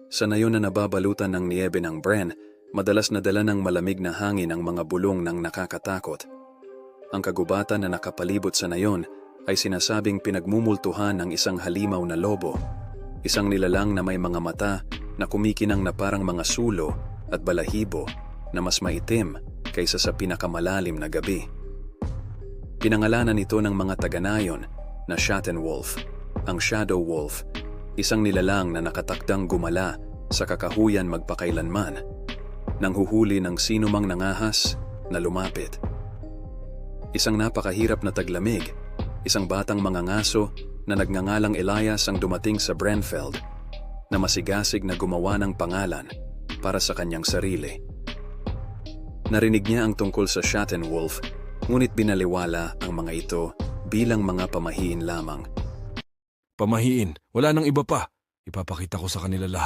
Sa nayon na nababalutan ng niyebe ng Bren, madalas nadala ng malamig na hangin ang mga bulong ng nakakatakot. Ang kagubatan na nakapalibot sa nayon ay sinasabing pinagmumultuhan ng isang halimaw na lobo, isang nilalang na may mga mata na kumikinang na parang mga sulo at balahibo na mas maitim kaysa sa pinakamalalim na gabi. Pinangalanan ito ng mga taga-nayon na Schattenwolf, ang Shadow Wolf, isang nilalang na nakatakdang gumala sa kakahuyan magpakailanman, nang huhuli ng sinumang nangahas na lumapit. Isang napakahirap na taglamig, isang batang mangangaso na nagngangalang Elias ang dumating sa Brenfeld, na masigasig na gumawa ng pangalan para sa kanyang sarili. Narinig niya ang tungkol sa Schattenwolf, ngunit binaliwala ang mga ito bilang mga pamahiin lamang. Pamahiin, wala nang iba pa. Ipapakita ko sa kanila lahat.